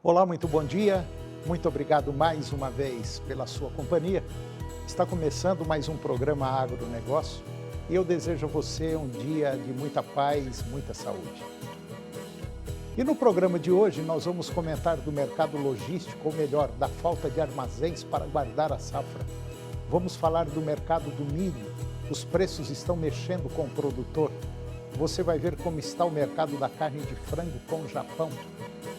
Olá, muito bom dia. Muito obrigado mais uma vez pela sua companhia. Está começando mais um programa Agronegócio e eu desejo a você um dia de muita paz, muita saúde. E no programa de hoje nós vamos comentar do mercado logístico, ou melhor, da falta de armazéns para guardar a safra. Vamos falar do mercado do milho. Os preços estão mexendo com o produtor. Você vai ver como está o mercado da carne de frango com o Japão.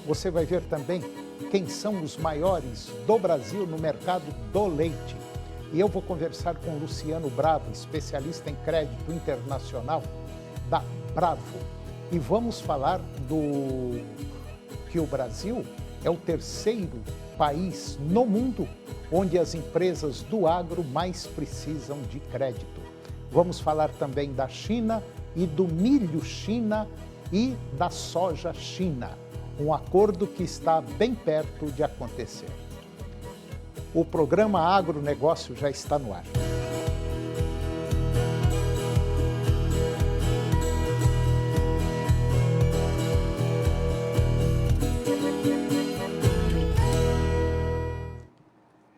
Você vai ver também quem são os maiores do Brasil no mercado do leite. E eu vou conversar com o Luciano Bravo, especialista em crédito internacional da Bravo. E vamos falar que o Brasil é o terceiro país no mundo onde as empresas do agro mais precisam de crédito. Vamos falar também da China e do milho China e da soja China. Um acordo que está bem perto de acontecer. O programa Agronegócio já está no ar.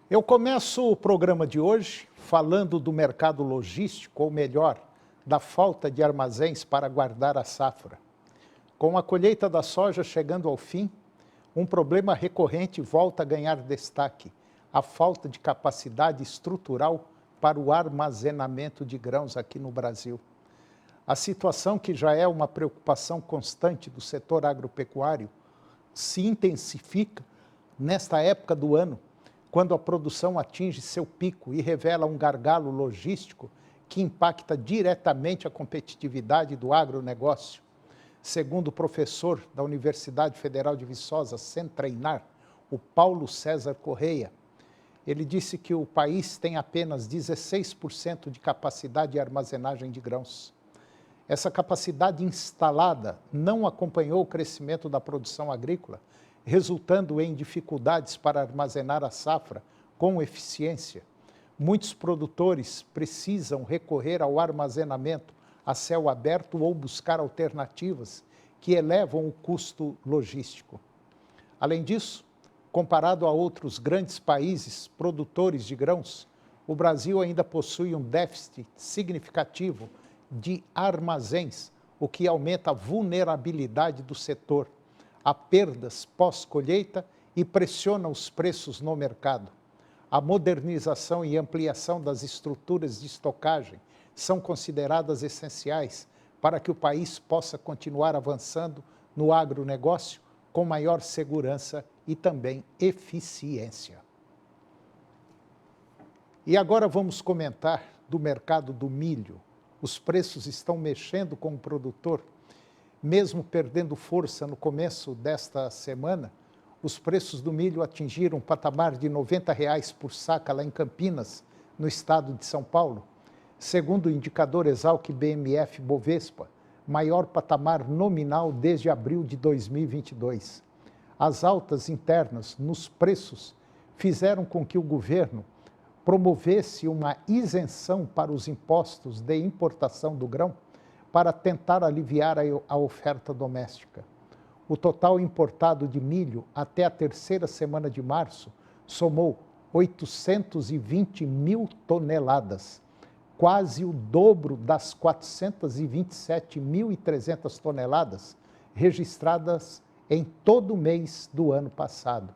Eu começo o programa de hoje falando do mercado logístico, ou melhor, da falta de armazéns para guardar a safra. Com a colheita da soja chegando ao fim, um problema recorrente volta a ganhar destaque: a falta de capacidade estrutural para o armazenamento de grãos aqui no Brasil. A situação, que já é uma preocupação constante do setor agropecuário, se intensifica nesta época do ano, quando a produção atinge seu pico e revela um gargalo logístico que impacta diretamente a competitividade do agronegócio. Segundo o professor da Universidade Federal de Viçosa, Centreinar, o Paulo César Correia, ele disse que o país tem apenas 16% de capacidade de armazenagem de grãos. Essa capacidade instalada não acompanhou o crescimento da produção agrícola, resultando em dificuldades para armazenar a safra com eficiência. Muitos produtores precisam recorrer ao armazenamento a céu aberto ou buscar alternativas que elevam o custo logístico. Além disso, comparado a outros grandes países produtores de grãos, o Brasil ainda possui um déficit significativo de armazéns, o que aumenta a vulnerabilidade do setor, a perdas pós-colheita e pressiona os preços no mercado. A modernização e ampliação das estruturas de estocagem são consideradas essenciais para que o país possa continuar avançando no agronegócio com maior segurança e também eficiência. E agora vamos comentar do mercado do milho. Os preços estão mexendo com o produtor. Mesmo perdendo força no começo desta semana, os preços do milho atingiram um patamar de R$ 90 por saca lá em Campinas, no estado de São Paulo. Segundo o indicador Exalc BMF Bovespa, maior patamar nominal desde abril de 2022. As altas internas nos preços fizeram com que o governo promovesse uma isenção para os impostos de importação do grão para tentar aliviar a oferta doméstica. O total importado de milho até a terceira semana de março somou 820 mil toneladas, quase o dobro das 427.300 toneladas registradas em todo o mês do ano passado,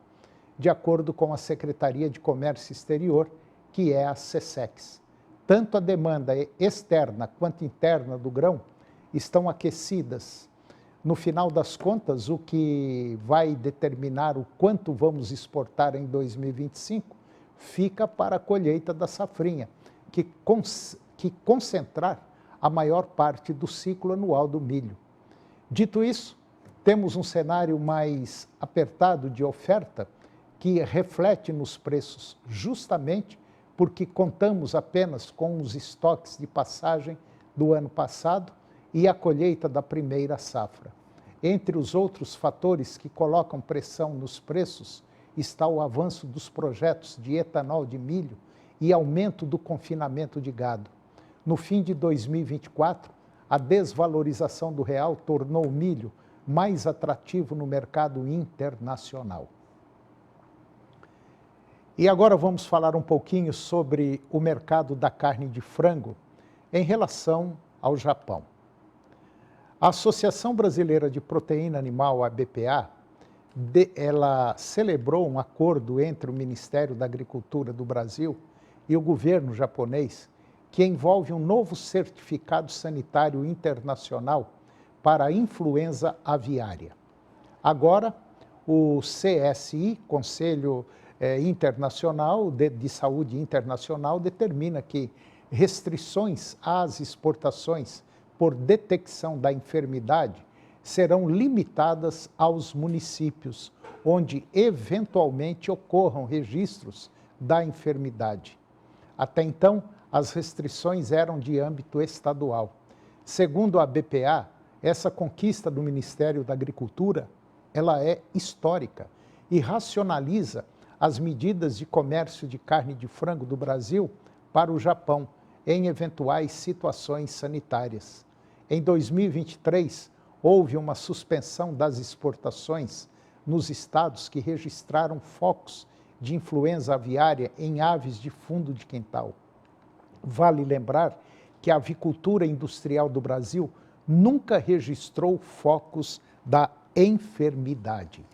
de acordo com a Secretaria de Comércio Exterior, que é a SECEX. Tanto a demanda externa quanto interna do grão estão aquecidas. No final das contas, o que vai determinar o quanto vamos exportar em 2025 fica para a colheita da safrinha, que concentrar a maior parte do ciclo anual do milho. Dito isso, temos um cenário mais apertado de oferta que reflete nos preços, justamente porque contamos apenas com os estoques de passagem do ano passado e a colheita da primeira safra. Entre os outros fatores que colocam pressão nos preços está o avanço dos projetos de etanol de milho e aumento do confinamento de gado. No fim de 2024, a desvalorização do real tornou o milho mais atrativo no mercado internacional. E agora vamos falar um pouquinho sobre o mercado da carne de frango em relação ao Japão. A Associação Brasileira de Proteína Animal, a BPA, ela celebrou um acordo entre o Ministério da Agricultura do Brasil e o governo japonês que envolve um novo certificado sanitário internacional para a influenza aviária. Agora, o CSI, Conselho Internacional de Saúde Internacional, determina que restrições às exportações por detecção da enfermidade serão limitadas aos municípios onde eventualmente ocorram registros da enfermidade. Até então, as restrições eram de âmbito estadual. Segundo a BPA, essa conquista do Ministério da Agricultura, ela é histórica e racionaliza as medidas de comércio de carne de frango do Brasil para o Japão em eventuais situações sanitárias. Em 2023, houve uma suspensão das exportações nos estados que registraram focos de influenza aviária em aves de fundo de quintal. Vale lembrar que a avicultura industrial do Brasil nunca registrou focos da enfermidade.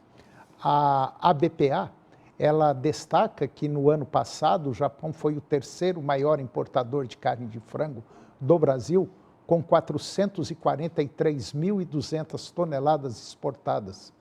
A ABPA, ela destaca que no ano passado o Japão foi o terceiro maior importador de carne de frango do Brasil, com 443.200 toneladas exportadas.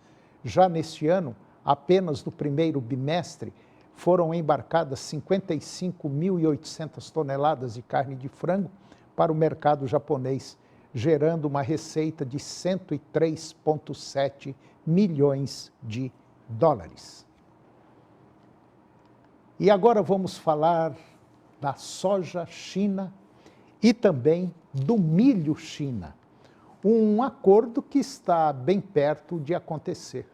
Já neste ano, apenas no primeiro bimestre, foram embarcadas 55.800 toneladas de carne de frango para o mercado japonês, gerando uma receita de 103,7 milhões de dólares. E agora vamos falar da soja China e também do milho China, um acordo que está bem perto de acontecer.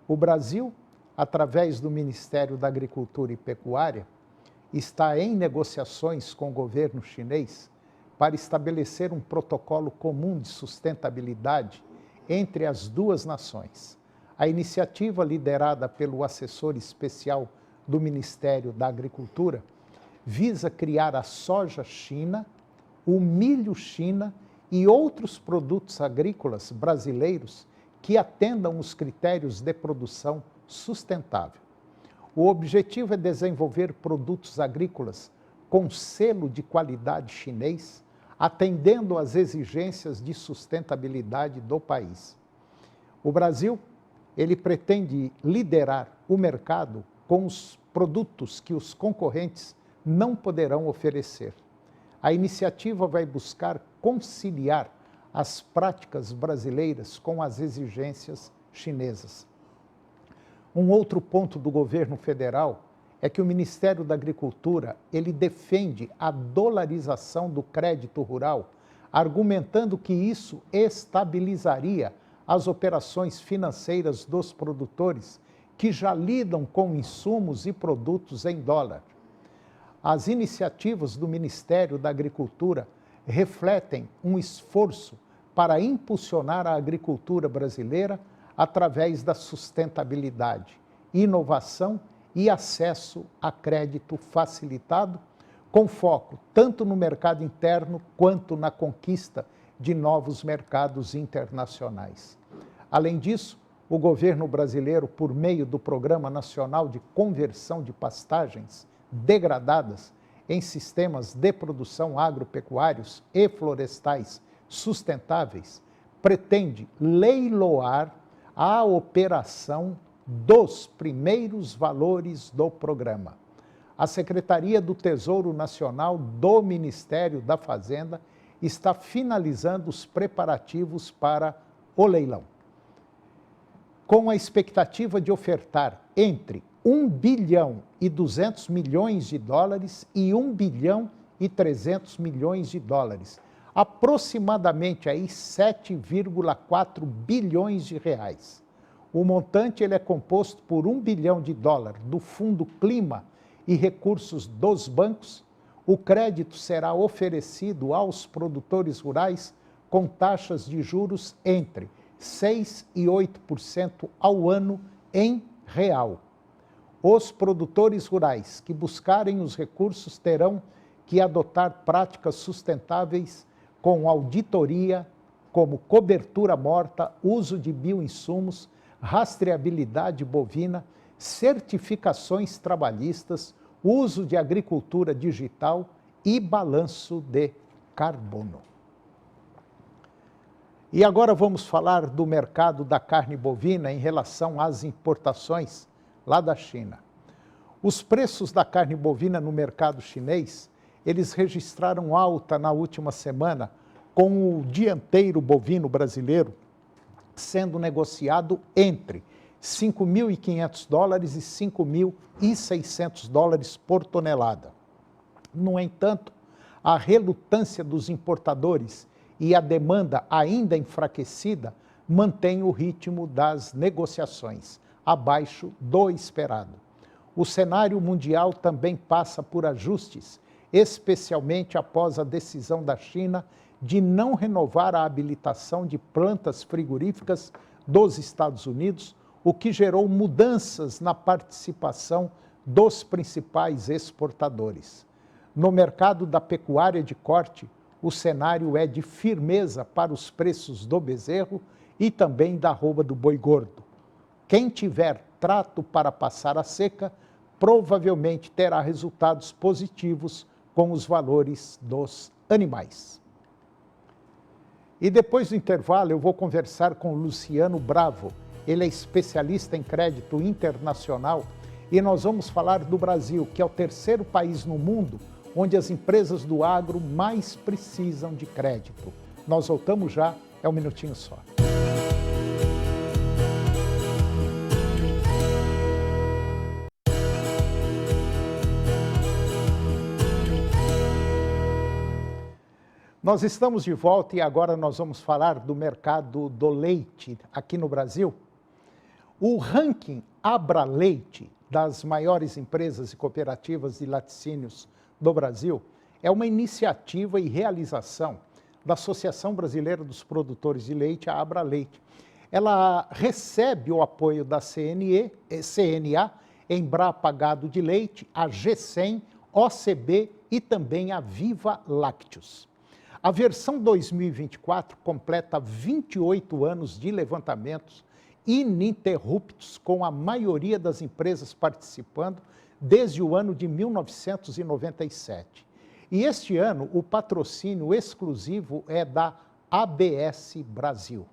O Brasil, através do Ministério da Agricultura e Pecuária, está em negociações com o governo chinês para estabelecer um protocolo comum de sustentabilidade entre as duas nações. A iniciativa, liderada pelo assessor especial do Ministério da Agricultura, visa criar a soja China, o milho China e outros produtos agrícolas brasileiros que atendam os critérios de produção sustentável. O objetivo é desenvolver produtos agrícolas com selo de qualidade chinês, atendendo às exigências de sustentabilidade do país. O Brasil, ele pretende liderar o mercado com os produtos que os concorrentes não poderão oferecer. A iniciativa vai buscar conciliar as práticas brasileiras com as exigências chinesas. Um outro ponto do governo federal é que o Ministério da Agricultura, ele defende a dolarização do crédito rural, argumentando que isso estabilizaria as operações financeiras dos produtores que já lidam com insumos e produtos em dólar. As iniciativas do Ministério da Agricultura refletem um esforço para impulsionar a agricultura brasileira através da sustentabilidade, inovação e acesso a crédito facilitado, com foco tanto no mercado interno quanto na conquista de novos mercados internacionais. Além disso, o governo brasileiro, por meio do Programa Nacional de Conversão de Pastagens degradadas em sistemas de produção agropecuários e florestais sustentáveis, pretende leiloar a operação dos primeiros valores do programa. A Secretaria do Tesouro Nacional do Ministério da Fazenda está finalizando os preparativos para o leilão, com a expectativa de ofertar entre 1 bilhão e 200 milhões de dólares e 1 bilhão e 300 milhões de dólares, aproximadamente aí 7,4 bilhões de reais. O montante ele é composto por 1 bilhão de dólares do Fundo Clima e recursos dos bancos. O crédito será oferecido aos produtores rurais com taxas de juros entre 6% e 8% ao ano em real. Os produtores rurais que buscarem os recursos terão que adotar práticas sustentáveis com auditoria, como cobertura morta, uso de bioinsumos, rastreabilidade bovina, certificações trabalhistas, uso de agricultura digital e balanço de carbono. E agora vamos falar do mercado da carne bovina em relação às importações lá da China. Os preços da carne bovina no mercado chinês, eles registraram alta na última semana, com o dianteiro bovino brasileiro sendo negociado entre $5.500 e $5.600 por tonelada. No entanto, a relutância dos importadores e a demanda ainda enfraquecida mantém o ritmo das negociações, abaixo do esperado. O cenário mundial também passa por ajustes, especialmente após a decisão da China de não renovar a habilitação de plantas frigoríficas dos Estados Unidos, o que gerou mudanças na participação dos principais exportadores. No mercado da pecuária de corte, o cenário é de firmeza para os preços do bezerro e também da arroba do boi gordo. Quem tiver trato para passar a seca, provavelmente terá resultados positivos com os valores dos animais. E depois do intervalo eu vou conversar com o Luciano Bravo. Ele é especialista em crédito internacional e nós vamos falar do Brasil, que é o terceiro país no mundo onde as empresas do agro mais precisam de crédito. Nós voltamos já, é um minutinho só. Nós estamos de volta e agora nós vamos falar do mercado do leite aqui no Brasil. O ranking Abraleite, das maiores empresas e cooperativas de laticínios do Brasil, é uma iniciativa e realização da Associação Brasileira dos Produtores de Leite, a Abraleite. Ela recebe o apoio da CNA, Embrapa Gado de Leite, a G100, OCB e também a Viva Lácteos. A versão 2024 completa 28 anos de levantamentos ininterruptos, com a maioria das empresas participando desde o ano de 1997. E este ano, o patrocínio exclusivo é da ABS Brasil.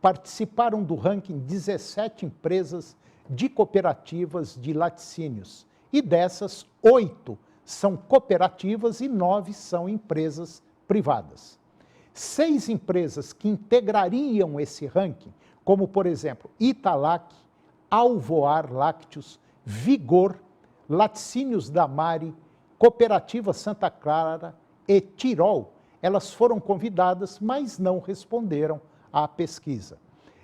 Participaram do ranking 17 empresas de cooperativas de laticínios, e dessas, 8 são cooperativas e 9 são empresas privadas. 6 empresas que integrariam esse ranking, como por exemplo Italac, Alvoar Lácteos, Vigor, Laticínios da Mari, Cooperativa Santa Clara e Tirol, elas foram convidadas, mas não responderam à pesquisa.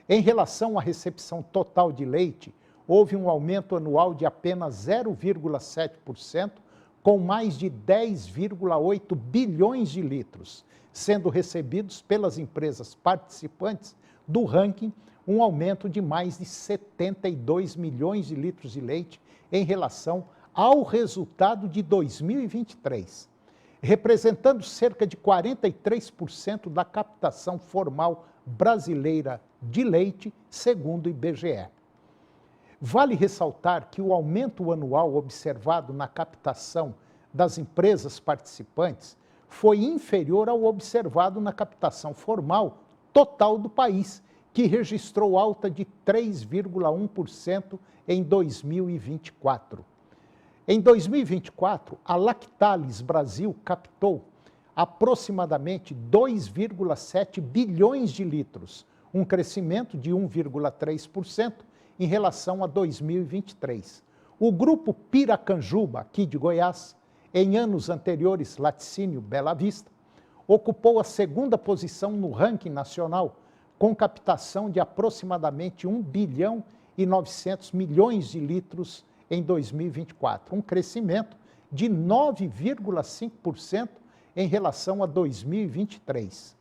Em relação à recepção total de leite, houve um aumento anual de apenas 0,7%, com mais de 10,8 bilhões de litros, sendo recebidos pelas empresas participantes do ranking, um aumento de mais de 72 milhões de litros de leite em relação ao resultado de 2023, representando cerca de 43% da captação formal brasileira de leite, segundo o IBGE. Vale ressaltar que o aumento anual observado na captação das empresas participantes foi inferior ao observado na captação formal total do país, que registrou alta de 3,1% em 2024. Em 2024, a Lactalis Brasil captou aproximadamente 2,7 bilhões de litros, um crescimento de 1,3%, em relação a 2023. O grupo Piracanjuba, aqui de Goiás, em anos anteriores, Laticínio Bela Vista, ocupou a segunda posição no ranking nacional, com captação de aproximadamente 1 bilhão e 900 milhões de litros em 2024, um crescimento de 9,5% em relação a 2023.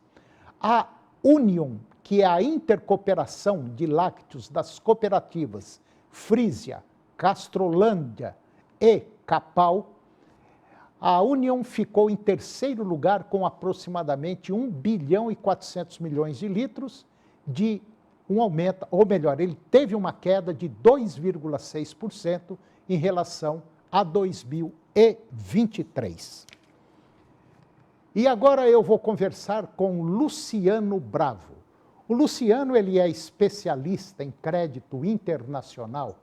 A Union, que é a intercooperação de lácteos das cooperativas Frisia, Castrolândia e Capal, a União ficou em terceiro lugar com aproximadamente 1 bilhão e 400 milhões de litros de um aumento, ou melhor, ele teve uma queda de 2,6% em relação a 2023. E agora eu vou conversar com Luciano Bravo. O Luciano, ele é especialista em crédito internacional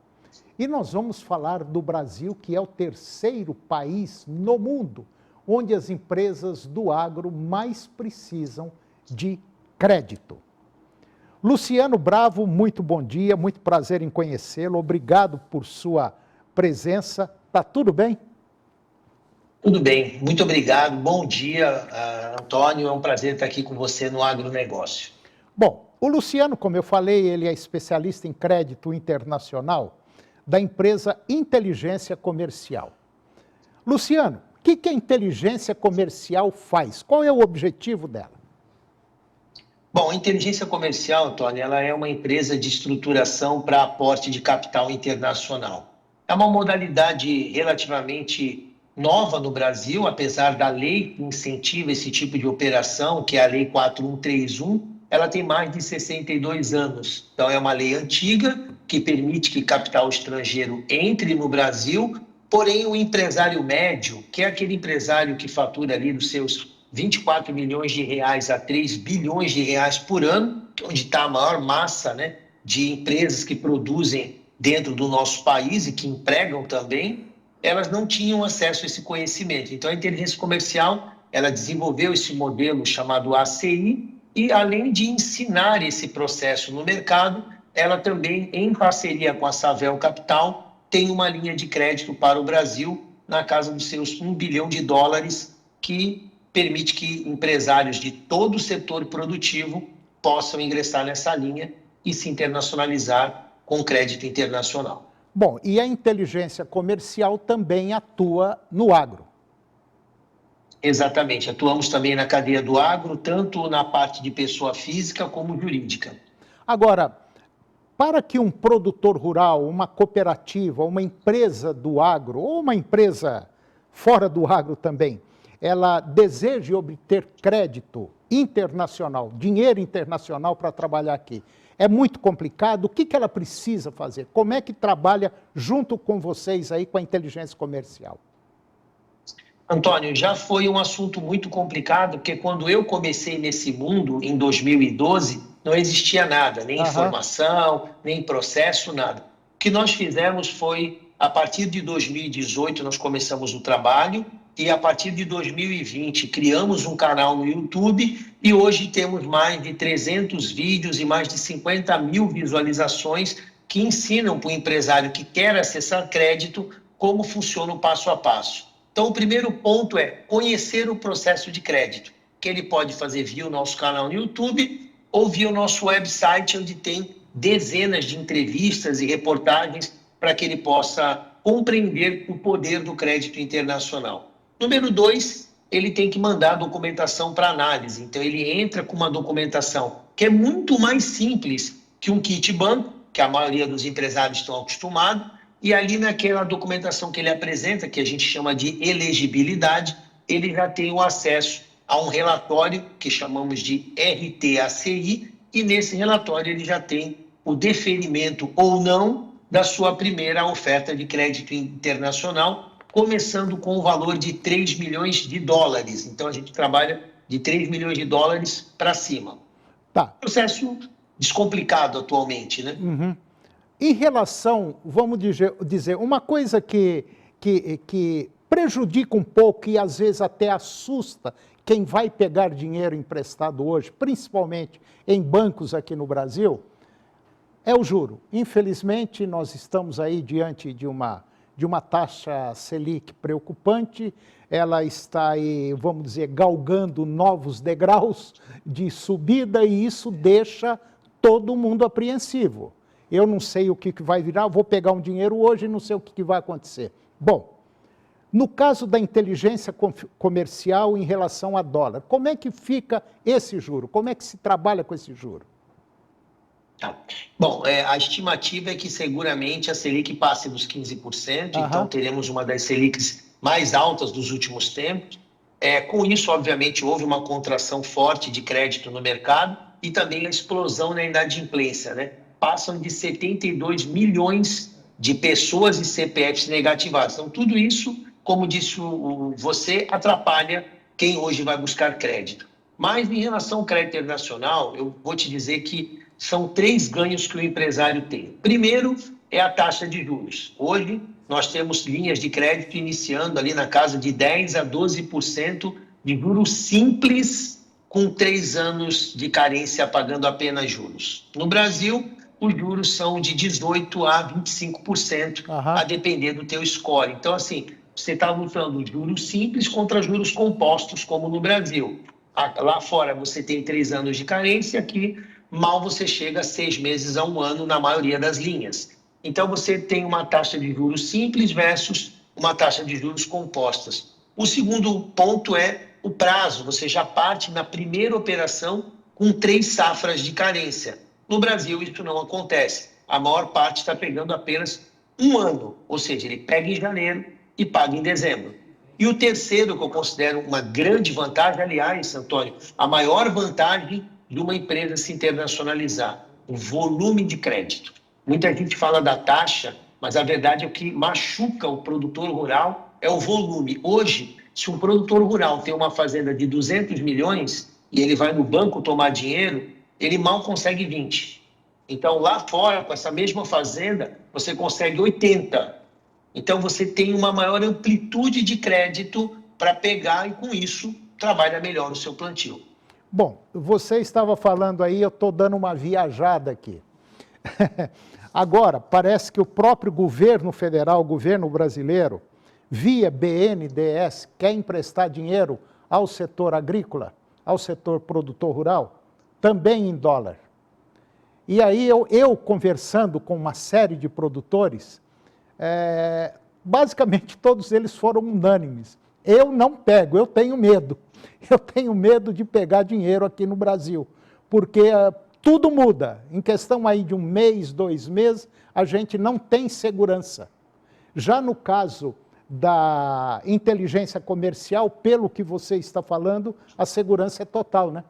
e nós vamos falar do Brasil, que é o terceiro país no mundo onde as empresas do agro mais precisam de crédito. Luciano Bravo, muito bom dia, muito prazer em conhecê-lo, obrigado por sua presença. Tá tudo bem? Tudo bem, muito obrigado. Bom dia, Antônio. É um prazer estar aqui com você no agronegócio. Bom, o Luciano, como eu falei, ele é especialista em crédito internacional da empresa Inteligência Comercial. Luciano, o que a inteligência comercial faz? Qual é o objetivo dela? Bom, a inteligência comercial, Antônio, ela é uma empresa de estruturação para aporte de capital internacional. É uma modalidade relativamente nova no Brasil, apesar da lei que incentiva esse tipo de operação, que é a Lei 4131, ela tem mais de 62 anos. Então, é uma lei antiga que permite que capital estrangeiro entre no Brasil, porém o empresário médio, que é aquele empresário que fatura ali dos seus 24 milhões de reais a 3 bilhões de reais por ano, onde está a maior massa, né, de empresas que produzem dentro do nosso país e que empregam também, elas não tinham acesso a esse conhecimento. Então, a inteligência comercial, ela desenvolveu esse modelo chamado ACI e, além de ensinar esse processo no mercado, ela também, em parceria com a Savel Capital, tem uma linha de crédito para o Brasil na casa dos seus 1 bilhão de dólares, que permite que empresários de todo o setor produtivo possam ingressar nessa linha e se internacionalizar com crédito internacional. Bom, e a inteligência comercial também atua no agro. Exatamente, atuamos também na cadeia do agro, tanto na parte de pessoa física como jurídica. Agora, para que um produtor rural, uma cooperativa, uma empresa do agro, ou uma empresa fora do agro também, ela deseje obter crédito internacional, dinheiro internacional para trabalhar aqui, é muito complicado. O que ela precisa fazer? Como é que trabalha junto com vocês aí com a inteligência comercial? Antônio, já foi um assunto muito complicado, porque quando eu comecei nesse mundo, em 2012, não existia nada, nem informação, nem processo, nada. O que nós fizemos foi, a partir de 2018, nós começamos o trabalho, e a partir de 2020 criamos um canal no YouTube e hoje temos mais de 300 vídeos e mais de 50 mil visualizações que ensinam para o empresário que quer acessar crédito como funciona o passo a passo. Então, o primeiro ponto é conhecer o processo de crédito, que ele pode fazer via o nosso canal no YouTube ou via o nosso website, onde tem dezenas de entrevistas e reportagens para que ele possa compreender o poder do crédito internacional. Número 2, ele tem que mandar a documentação para análise. Então, ele entra com uma documentação que é muito mais simples que um kit banco, que a maioria dos empresários estão acostumados, e ali naquela documentação que ele apresenta, que a gente chama de elegibilidade, ele já tem o acesso a um relatório que chamamos de RTACI, e nesse relatório ele já tem o deferimento ou não da sua primeira oferta de crédito internacional, começando com o valor de 3 milhões de dólares. Então, a gente trabalha de 3 milhões de dólares para cima. Tá. Processo descomplicado atualmente, né? Uhum. Em relação, vamos dizer, uma coisa que prejudica um pouco e às vezes até assusta quem vai pegar dinheiro emprestado hoje, principalmente em bancos aqui no Brasil, é o juro. Infelizmente, nós estamos aí diante de uma taxa Selic preocupante, ela está aí, vamos dizer, galgando novos degraus de subida e isso deixa todo mundo apreensivo. Eu não sei o que vai virar, vou pegar um dinheiro hoje e não sei o que vai acontecer. Bom, no caso da inteligência comercial em relação a dólar, como é que fica esse juro? Como é que se trabalha com esse juro? Tá. Bom, a estimativa é que seguramente a Selic passe dos 15%, então teremos uma das Selics mais altas dos últimos tempos. Com isso, obviamente, houve uma contração forte de crédito no mercado e também a explosão na inadimplência, né? Passam de 72 milhões de pessoas e CPFs negativados. Então, tudo isso, como disse você, atrapalha quem hoje vai buscar crédito. Mas, em relação ao crédito internacional, eu vou te dizer que são 3 ganhos que o empresário tem. Primeiro é a taxa de juros. Hoje, nós temos linhas de crédito iniciando ali na casa de 10% a 12% de juros simples, com 3 anos de carência pagando apenas juros. No Brasil, os juros são de 18% a 25%, a depender do teu score. Então, assim, você está lutando juros simples contra juros compostos, como no Brasil. Lá fora você tem 3 anos de carência, aqui mal você chega a 6 meses a 1 ano na maioria das linhas. Então você tem uma taxa de juros simples versus uma taxa de juros compostas. O segundo ponto é o prazo. Você já parte na primeira operação com 3 safras de carência. No Brasil isso não acontece. A maior parte está pegando apenas 1 ano, ou seja, ele pega em janeiro e paga em dezembro. E o terceiro, que eu considero uma grande vantagem, aliás, Antônio, a maior vantagem de uma empresa se internacionalizar, o volume de crédito. Muita gente fala da taxa, mas a verdade é que o que machuca o produtor rural é o volume. Hoje, se um produtor rural tem uma fazenda de 200 milhões e ele vai no banco tomar dinheiro, ele mal consegue 20. Então, lá fora, com essa mesma fazenda, você consegue 80. Então, você tem uma maior amplitude de crédito para pegar e, com isso, trabalha melhor o seu plantio. Bom, você estava falando aí, eu estou dando uma viajada aqui. Agora, parece que o próprio governo federal, o governo brasileiro, via BNDES, quer emprestar dinheiro ao setor agrícola, ao setor produtor rural, também em dólar. E aí eu conversando com uma série de produtores, basicamente todos eles foram unânimes. Eu não pego, eu tenho medo. Eu tenho medo de pegar dinheiro aqui no Brasil, porque tudo muda. Em questão aí de 1 mês, 2 meses, a gente não tem segurança. Já no caso da inteligência comercial, pelo que você está falando, a segurança é total, né?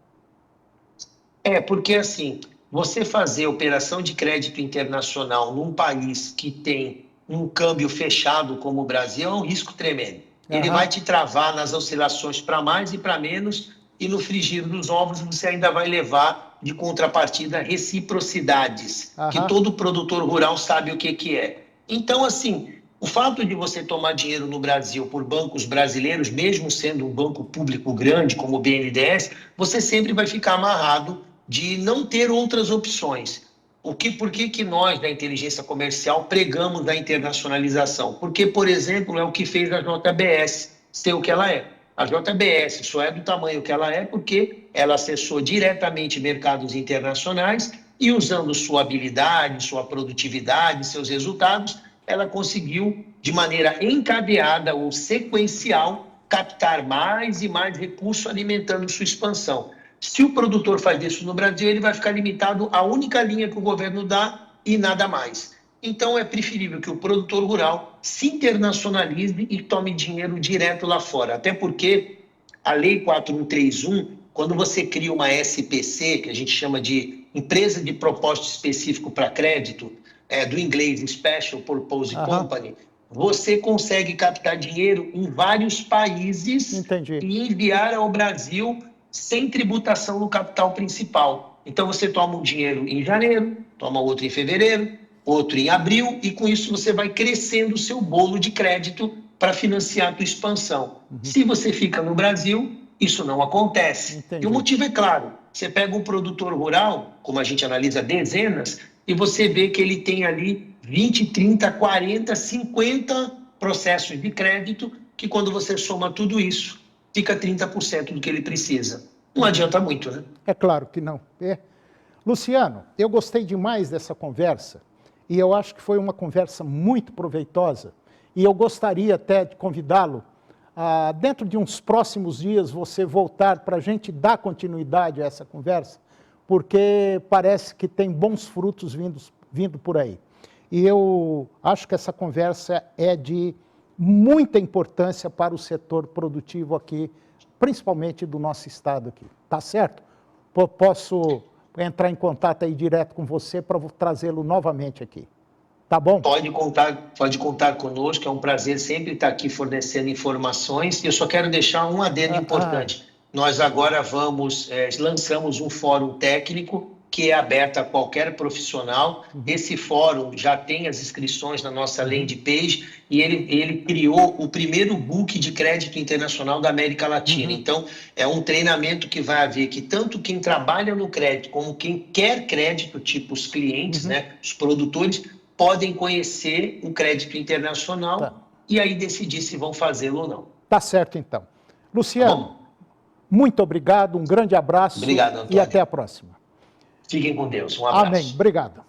Porque assim, você fazer operação de crédito internacional num país que tem um câmbio fechado como o Brasil é um risco tremendo. Ele vai te travar nas oscilações para mais e para menos, e no frigir dos ovos você ainda vai levar de contrapartida reciprocidades, que todo produtor rural sabe o que é. Então, assim, o fato de você tomar dinheiro no Brasil por bancos brasileiros, mesmo sendo um banco público grande como o BNDES, você sempre vai ficar amarrado de não ter outras opções. Por que nós, da inteligência comercial, pregamos a internacionalização? Porque, por exemplo, é o que fez a JBS ser o que ela é. A JBS só é do tamanho que ela é porque ela acessou diretamente mercados internacionais e, usando sua habilidade, sua produtividade, seus resultados, ela conseguiu, de maneira encadeada ou sequencial, captar mais e mais recursos alimentando sua expansão. Se o produtor faz isso no Brasil, ele vai ficar limitado à única linha que o governo dá e nada mais. Então, é preferível que o produtor rural se internacionalize e tome dinheiro direto lá fora. Até porque a Lei 4131, quando você cria uma SPC, que a gente chama de Empresa de Propósito Específico para Crédito, do inglês Special Purpose Company, você consegue captar dinheiro em vários países e enviar ao Brasil sem tributação no capital principal. Então, você toma um dinheiro em janeiro, toma outro em fevereiro, outro em abril, e com isso você vai crescendo o seu bolo de crédito para financiar a tua expansão. Se você fica no Brasil, isso não acontece. E o motivo é claro. Você pega um produtor rural, como a gente analisa dezenas, e você vê que ele tem ali 20, 30, 40, 50 processos de crédito, que quando você soma tudo isso, fica 30% do que ele precisa. Não adianta muito, né? É claro que não. Luciano, eu gostei demais dessa conversa e eu acho que foi uma conversa muito proveitosa e eu gostaria até de convidá-lo a, dentro de uns próximos dias, você voltar para a gente dar continuidade a essa conversa, porque parece que tem bons frutos vindo por aí. E eu acho que essa conversa é de muita importância para o setor produtivo aqui, principalmente do nosso estado aqui. Tá certo? Posso entrar em contato aí direto com você para trazê-lo novamente aqui. Tá bom? Pode contar conosco, é um prazer sempre estar aqui fornecendo informações. E eu só quero deixar um adendo importante. Nós agora lançamos um fórum técnico que é aberto a qualquer profissional. Esse fórum já tem as inscrições na nossa landing page e ele criou o primeiro book de crédito internacional da América Latina. Então, é um treinamento que vai haver que tanto quem trabalha no crédito como quem quer crédito, tipo os clientes, né, os produtores, podem conhecer o crédito internacional e aí decidir se vão fazê-lo ou não. Tá certo, então. Luciano, muito obrigado, um grande abraço. Obrigado, Antônio. E até a próxima. Fiquem com Deus, um abraço. Amém, obrigado.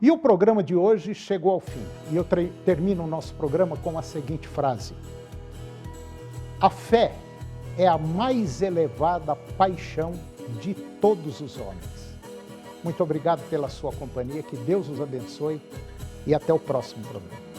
E o programa de hoje chegou ao fim. E eu termino o nosso programa com a seguinte frase: a fé é a mais elevada paixão de todos os homens. Muito obrigado pela sua companhia, que Deus os abençoe e até o próximo programa.